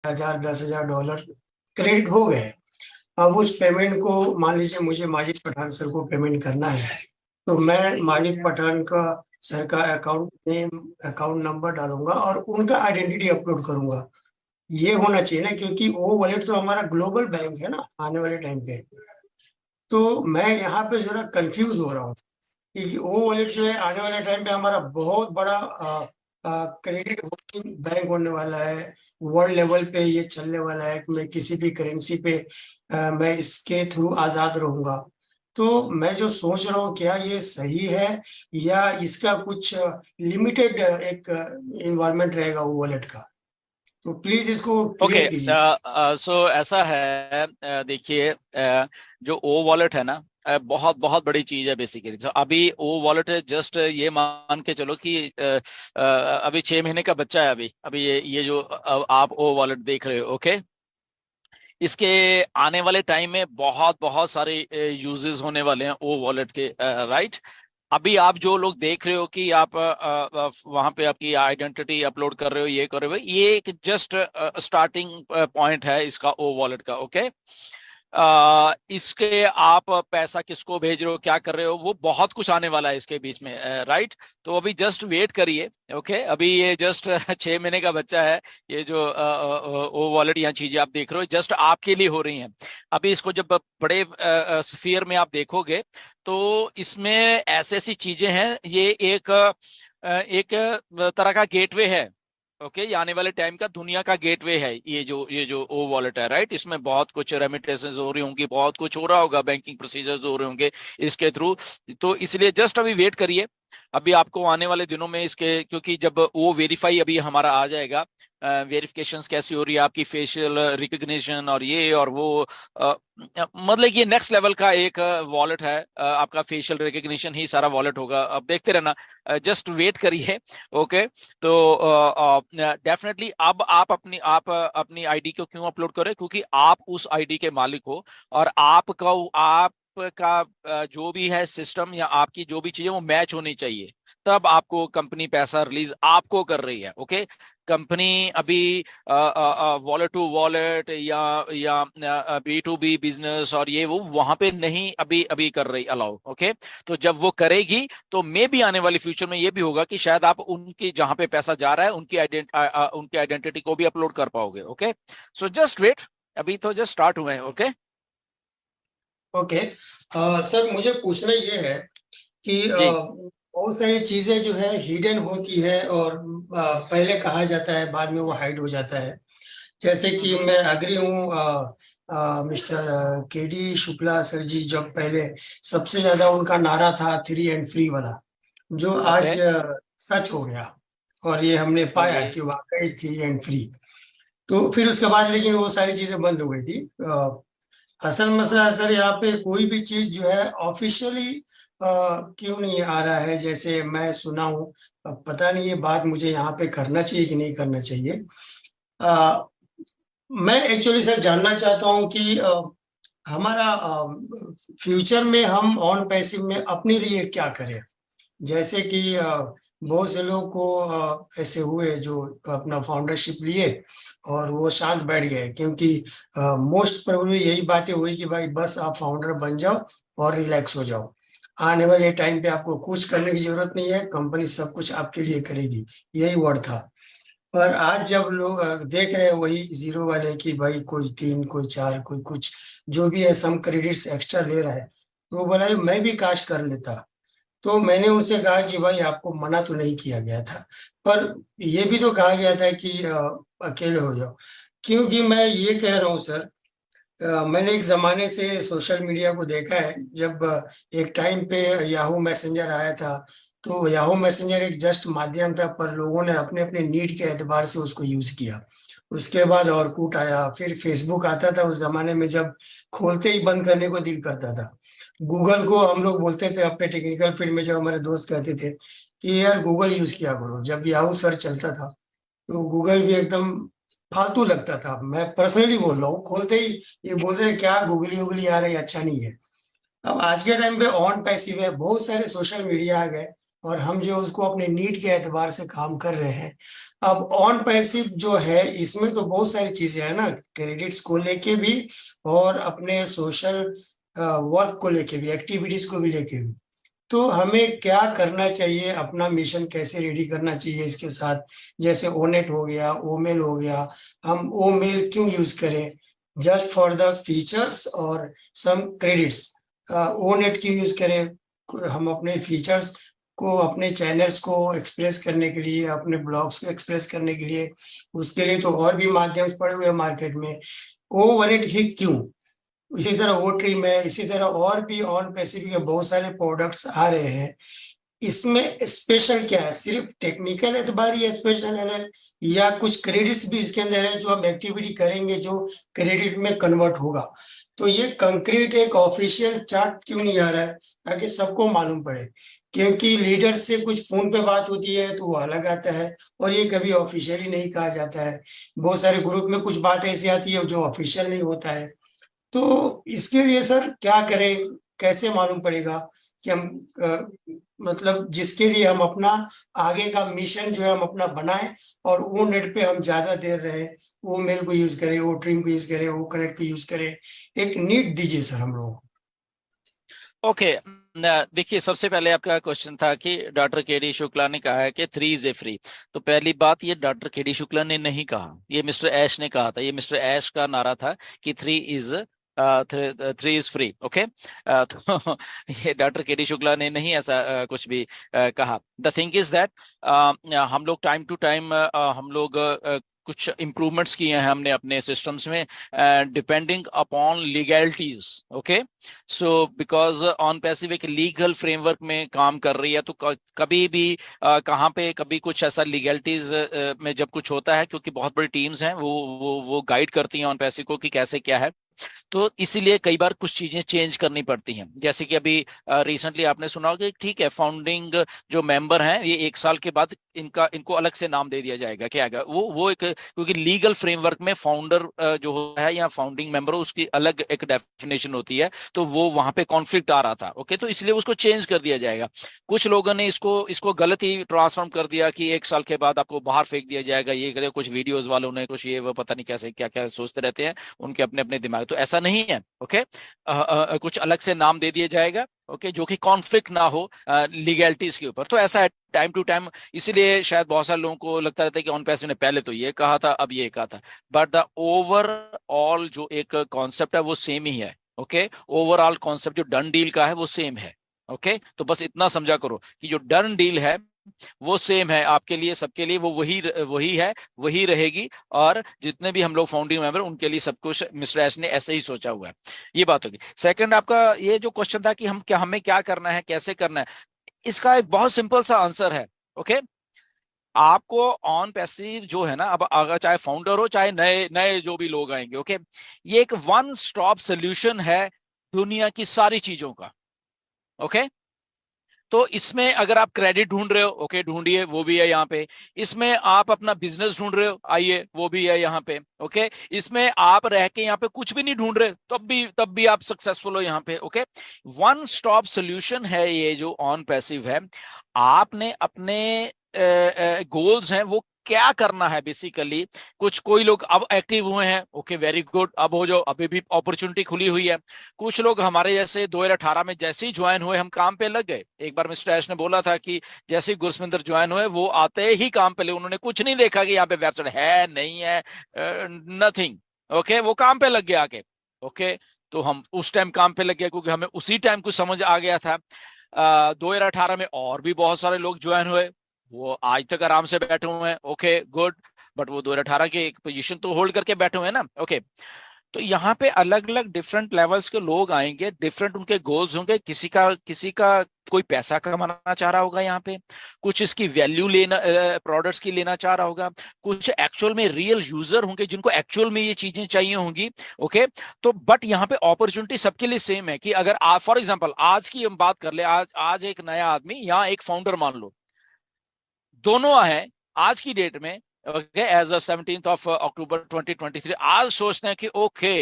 $10,000 credit हो गए। अब उस पेमेंट को मान लीजिए मुझे माजिद पठान सर को पेमेंट करना है, तो मैं माजिद पठान का सर का अकाउंट नेम, अकाउंट नंबर डालूंगा और उनका आइडेंटिटी अपलोड करूंगा। ये होना चाहिए ना, क्योंकि वो वॉलेट तो हमारा ग्लोबल बैंक है ना आने वाले टाइम पे। तो मैं यहाँ पे जरा कंफ्यूज हो रहा हूँ कि वो वॉलेट जो है आने वाले टाइम पे हमारा बहुत बड़ा क्रेडिट बैंक होने वाला है। वर्ल्ड लेवल पे ये चलने वाला है कि मैं किसी भी करेंसी पे मैं इसके थ्रू आजाद रहूंगा। तो मैं जो सोच रहा हूँ क्या ये सही है, या इसका कुछ लिमिटेड एक इन्वायरमेंट रहेगा वो वॉलेट का? तो प्लीज इसको ओके, क्लियर कीजिए। सो ऐसा है, देखिए, जो ओ वॉलेट है ना, बहुत बहुत बड़ी चीज है बेसिकली। तो अभी ओ वॉलेट है, जस्ट ये मान के चलो कि अभी 6 महीने का बच्चा है। अभी अभी ये जो आप ओ वॉलेट देख रहे हो, ओके, इसके आने वाले टाइम में बहुत बहुत सारे यूजेस होने वाले हैं ओ वॉलेट के, राइट। अभी आप जो लोग देख रहे हो कि आप वहां पे आपकी आइडेंटिटी अपलोड कर रहे हो, ये कर रहे हो, ये एक जस्ट स्टार्टिंग पॉइंट है इसका, ओ वॉलेट का, ओके। इसके आप पैसा किसको भेज रहे हो, क्या कर रहे हो, वो बहुत कुछ आने वाला है इसके बीच में, राइट। तो अभी जस्ट वेट करिए, ओके। अभी ये जस्ट 6 महीने का बच्चा है। ये जो ओ वॉलेट या चीजें आप देख रहे हो जस्ट आपके लिए हो रही हैं। अभी इसको जब बड़े स्फीयर में आप देखोगे तो इसमें ऐसी ऐसी चीजें हैं। ये एक तरह का गेटवे है, ओके। ये आने वाले टाइम का दुनिया का गेटवे है, ये जो ओ वॉलेट है, राइट। इसमें बहुत कुछ रेमिटेंसेस हो रही होंगी, बहुत कुछ हो रहा होगा, बैंकिंग प्रोसीजर्स हो रहे होंगे इसके थ्रू। तो इसलिए जस्ट अभी वेट करिए। अभी आपको आने वाले दिनों में इसके, क्योंकि जब वो वेरीफाई अभी हमारा आ जाएगा, वेरिफिकेशंस कैसी हो रही है आपकी, फेशियल रिकग्निशन और ये और वो, मतलब ये नेक्स्ट लेवल का एक वॉलेट है। आपका फेशियल रिकग्निशन ही सारा वॉलेट होगा, अब देखते रहना, जस्ट वेट करिए, ओके। तो डेफिनेटली अब आप अपनी आईडी को क्यों अपलोड करें, क्योंकि आप उस आईडी के मालिक हो, और आपका जो भी है सिस्टम या आपकी जो भी चीजें वो मैच होनी चाहिए, तब आपको कंपनी पैसा रिलीज आपको कर रही है, ओके। कंपनी अभी वॉलेट टू वॉलेट या बी टू बी बिजनेस और ये वो वहां पे नहीं अभी अभी कर रही अलाउ, ओके। तो जब वो करेगी तो मे भी आने वाले फ्यूचर में ये भी होगा कि शायद आप उनकी जहां पे पैसा जा रहा है उनकी आइडेंटिटी को भी अपलोड कर पाओगे, ओके। सो जस्ट वेट, अभी तो जस्ट स्टार्ट हुए हैं, ओके। ओके। सर मुझे पूछना ये है कि जी। बहुत सारी चीजें जो है हिडन होती है और पहले कहा जाता है बाद में वो हाइड हो जाता है। जैसे कि हम्म। मैं अग्री हूँ मिस्टर के डी शुक्ला सर जी, जब पहले सबसे ज्यादा उनका नारा था 3 and 3 वाला, जो ओके। आज सच हो गया। और ये हमने हाँ पाया जी। कि वाकई 3 and 3। तो फिर उसके बाद लेकिन वो सारी चीजें बंद हो गई थी। असल मसला है सर, यहाँ पे कोई भी चीज जो है ऑफिशियली क्यों नहीं आ रहा है, जैसे मैं सुना हूँ। अब पता नहीं ये बात मुझे यहाँ पे करना चाहिए कि नहीं करना चाहिए। अ, मैं एक्चुअली सर जानना चाहता हूँ कि हमारा फ्यूचर में हम ऑन पैसिव में अपने लिए क्या करें। जैसे कि बहुत से लोग को ऐसे हुए जो अपना फाउंडरशिप लिए और वो शांत बैठ गए, क्योंकि मोस्ट प्रोबेबली यही बातें हुई कि भाई बस आप फाउंडर बन जाओ और रिलैक्स हो जाओ। आने वाले टाइम पे आपको कुछ करने की जरूरत नहीं है, कंपनी सब कुछ आपके लिए करेगी, यही वर्ड था। पर आज जब लोग देख रहे हैं वही जीरो वाले कि भाई कोई 3 कोई 4 कोई कुछ जो भी है सम क्रेडिट्स एक्स्ट्रा ले रहा है, तो वो बोला मैं भी काश कर लेता। तो मैंने उनसे कहा कि भाई आपको मना तो नहीं किया गया था, पर यह भी तो कहा गया था कि अकेले हो जाओ। क्योंकि मैं ये कह रहा हूँ सर, मैंने एक जमाने से सोशल मीडिया को देखा है। जब एक टाइम पे याहू मैसेंजर आया था, तो याहू मैसेंजर एक जस्ट माध्यम था, पर लोगों ने अपने अपने नीड के एतबार से उसको यूज किया। उसके बाद ऑरकुट आया, फिर फेसबुक आता था उस जमाने में, जब खोलते ही बंद करने को दिल करता था। गूगल को हम लोग बोलते थे अपने टेक्निकल फील्ड में, जब हमारे दोस्त कहते थे कि यार गूगल यूज किया करो, जब याहू सर्च चलता था तो गूगल भी एकदम फालतू लगता था। मैं पर्सनली बोल रहा हूँ, खोलते ही ये बोल रहे हैं क्या गूगली उगली आ रही है, अच्छा नहीं है। अब आज के टाइम पे ऑन पैसिव है, बहुत सारे सोशल मीडिया आ गए, और हम जो उसको अपने नीड के एतबार से काम कर रहे हैं। अब ऑन पैसिव जो है इसमें तो बहुत सारी चीजें हैं ना, क्रेडिट्स को लेके भी और अपने सोशल वर्क को लेके भी, एक्टिविटीज को भी लेके भी। तो हमें क्या करना चाहिए, अपना मिशन कैसे रेडी करना चाहिए इसके साथ, जैसे ओनेट हो गया, ओमेल हो गया। हम ओमेल क्यों यूज करें, जस्ट फॉर द फीचर्स और सम क्रेडिट्स। ओनेट क्यों यूज करें, हम अपने फीचर्स को, अपने चैनल्स को एक्सप्रेस करने के लिए, अपने ब्लॉग्स को एक्सप्रेस करने के लिए। उसके लिए तो और भी माध्यम पड़े हुए हैं मार्केट में। ओ ओनेट ही क्यों, इसी तरह वो ट्रिम है, इसी तरह और भी ऑन पैसिव के बहुत सारे प्रोडक्ट्स आ रहे हैं। इसमें स्पेशल क्या है, सिर्फ टेक्निकल एतबार ही स्पेशल है, या कुछ क्रेडिट्स भी इसके अंदर है जो हम एक्टिविटी करेंगे जो क्रेडिट में कन्वर्ट होगा। तो ये कंक्रीट एक ऑफिशियल चार्ट क्यों नहीं आ रहा है, ताकि सबको मालूम पड़े। क्योंकि लीडर से कुछ फोन पे बात होती है तो वो अलग आता है, और ये कभी ऑफिशियली नहीं कहा जाता है। बहुत सारे ग्रुप में कुछ बात ऐसी आती है जो ऑफिशियल नहीं होता है। तो इसके लिए सर क्या करें, कैसे मालूम पड़ेगा कि हम मतलब जिसके लिए हम अपना आगे का मिशन जो है हम अपना बनाएं, और वो नेट पे हम ज्यादा देर रहे, वो मेल को यूज करें, वो ट्रिम को यूज करें, वो कनेक्ट को यूज करें। एक नीड दीजिए सर हम लोग। ओके, देखिए सबसे पहले आपका क्वेश्चन था कि डॉक्टर के डी शुक्ला ने कहा है कि 3 इज ए फ्री। तो पहली बात, ये डॉक्टर के डी शुक्ला ने नहीं कहा, ये मिस्टर ऐश ने कहा था। ये मिस्टर ऐश का नारा था कि 3 इज फ्री। ओके, तो ये डॉक्टर के डी शुक्ला ने नहीं ऐसा कुछ भी कहा। द थिंग इज दैट हम लोग टाइम टू टाइम हम लोग कुछ इम्प्रूवमेंट्स किए हैं हमने अपने सिस्टम्स में, depending upon legalities. Okay, so because on passive एक लीगल फ्रेमवर्क में काम कर रही है, तो कभी भी कहाँ पे कभी कुछ ऐसा लीगलिटीज में जब कुछ होता है, क्योंकि बहुत बड़ी टीम्स हैं, वो गाइड करती हैं ऑन पैसिव को कि कैसे क्या है। तो इसीलिए कई बार कुछ चीजें चेंज करनी पड़ती हैं। जैसे कि अभी रिसेंटली आपने सुना होगा कि ठीक है, फाउंडिंग जो मेंबर हैं ये 1 साल के बाद इनको अलग से नाम दे दिया जाएगा। क्या आएगा वो एक, क्योंकि लीगल फ्रेमवर्क में फाउंडर जो है या फाउंडिंग मेंबर, उसकी अलग एक डेफिनेशन होती है। तो वो वहां पे कॉन्फ्लिक्ट आ रहा था। ओके, तो इसलिए उसको चेंज कर दिया जाएगा। कुछ लोगों ने इसको गलत ही ट्रांसफॉर्म कर दिया कि 1 साल के बाद आपको बाहर फेंक दिया जाएगा। ये करे, कुछ वीडियोस वालों ने कुछ ये वो पता नहीं कैसे क्या क्या सोचते रहते हैं, उनके अपने अपने दिमाग। तो ऐसा नहीं है। ओके, कुछ अलग से नाम दे दिया जाएगा। ओके, जो कि कॉन्फ्लिक्ट ना हो लीगैलिटीज के ऊपर। तो ऐसा है टाइम टू टाइम। इसीलिए शायद बहुत सारे लोगों को लगता रहता है कि ऑन पैसिव ने पहले तो ये कहा था, अब ये कहा था। बट द ओवरऑल जो एक कॉन्सेप्ट है वो सेम ही है। ओके, ओवरऑल कॉन्सेप्ट जो डन डील का है वो सेम है। ओके, तो बस इतना समझा करो कि जो डन डील है वो सेम है आपके लिए, सबके लिए। वो वही वही है, वही रहेगी। और जितने भी हम लोग फाउंडिंग मेंबर, उनके लिए सब कुछ मिस्टर एस ने ऐसे ही सोचा हुआ है। ये बात होगी। सेकंड, आपका ये जो क्वेश्चन था कि हमें क्या करना है, कैसे करना है, इसका एक बहुत सिंपल सा आंसर है। ओके, आपको ऑन पैसिव जो है ना, अब अगर चाहे फाउंडर हो चाहे नए नए जो भी लोग आएंगे, ओके, ये एक वन स्टॉप सोल्यूशन है दुनिया की सारी चीजों का। ओके, तो इसमें अगर आप क्रेडिट ढूंढ रहे हो, ओके, ढूंढिए, वो भी है यहाँ पे। इसमें आप अपना बिजनेस ढूंढ रहे हो, आइए, वो भी है यहाँ पे। ओके, इसमें आप रह के यहाँ पे कुछ भी नहीं ढूंढ रहे, तब भी आप सक्सेसफुल हो यहाँ पे। ओके, वन स्टॉप सोल्यूशन है ये जो ऑन पैसिव है। आपने अपने गोल्स हैं वो क्या करना है बेसिकली। कोई लोग अब एक्टिव हुए हैं, ओके, वेरी गुड, अब हो जाओ, अभी भी अपॉर्चुनिटी खुली हुई है। कुछ लोग हमारे जैसे 2018 में जैसे ही ज्वाइन हुए हम काम पे लग गए। एक बार मिस्टर ऐश ने बोला था कि जैसे ही गुरसमिंदर ज्वाइन हुए वो आते ही काम पे लगे, उन्होंने कुछ नहीं देखा कि यहाँ पे वेबसाइट है नहीं है, नथिंग। ओके, वो काम पे लग गया आके। ओके, तो हम उस टाइम काम पे लग गया क्योंकि हमें उसी टाइम कुछ समझ आ गया था। 2018 में और भी बहुत सारे लोग ज्वाइन हुए, वो आज तक आराम से बैठे हुए हैं। ओके, गुड, बट वो 2018 के एक पोजीशन तो होल्ड करके बैठे हुए हैं ना। ओके, तो यहाँ पे अलग अलग डिफरेंट लेवल्स के लोग आएंगे, डिफरेंट उनके गोल्स होंगे। किसी का कोई पैसा कमाना चाह रहा होगा यहाँ पे, कुछ इसकी वैल्यू लेना, प्रोडक्ट्स की लेना चाह रहा होगा, कुछ एक्चुअल में रियल यूजर होंगे जिनको एक्चुअल में ये चीजें चाहिए होंगी। ओके, तो बट यहाँ पे अपॉर्चुनिटी सबके लिए सेम है कि अगर आप फॉर एग्जांपल आज की हम बात कर ले, आज एक नया आदमी यहाँ एक फाउंडर मान लो, दोनों है आज की डेट में। ओके, एज ऑफ 17 अक्टूबर 2023 आज सोचते हैं कि ओके,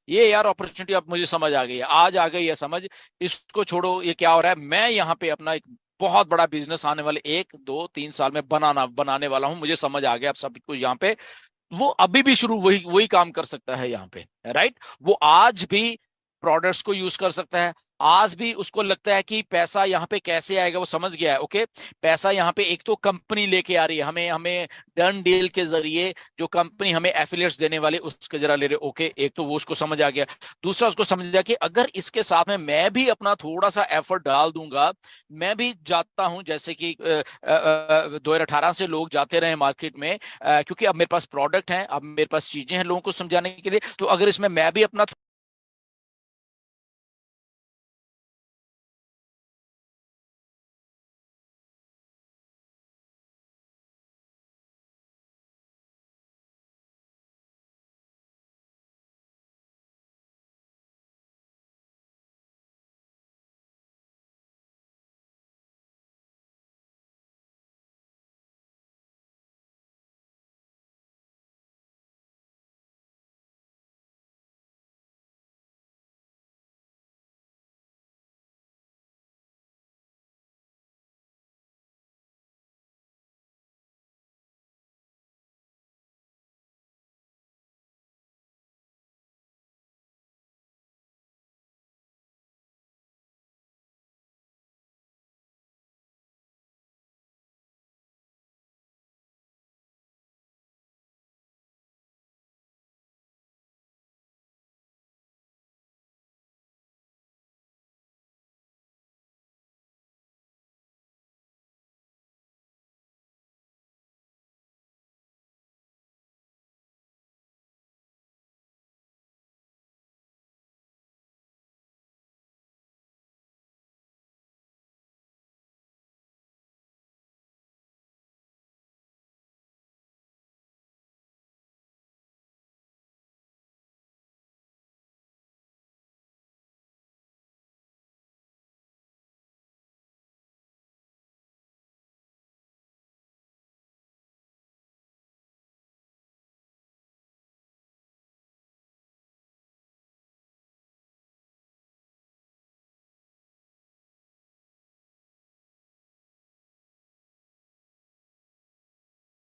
ये यार अपॉर्चुनिटी अब मुझे समझ आ गई है, आज आ गई है समझ, इसको छोड़ो, ये क्या हो रहा है, मैं यहाँ पे अपना एक बहुत बड़ा बिजनेस आने वाले 1 2 3 साल में बनाने वाला हूं, मुझे समझ आ गया अब सब कुछ यहाँ पे। वो अभी भी शुरू वही वही काम कर सकता है यहाँ पे, राइट। वो आज भी प्रोडक्ट्स को यूज कर सकता है, आज भी उसको लगता है कि पैसा यहाँ पे कैसे आएगा, वो समझ गया है। ओके, पैसा यहाँ पे एक तो कंपनी लेके आ रही है, हमें हमें डन डील के जरिए जो कंपनी हमें एफिलिएट्स देने वाले उसके जरा ले रहे। ओके, एक तो वो उसको समझ आ गया। दूसरा उसको समझ गया कि अगर इसके साथ में मैं भी अपना थोड़ा सा एफर्ट डाल दूंगा, मैं भी जाता हूं जैसे कि 2018 से लोग जाते रहे मार्केट में, क्योंकि अब मेरे पास प्रोडक्ट है, अब मेरे पास चीजें हैं लोगों को समझाने के लिए, तो अगर इसमें मैं भी अपना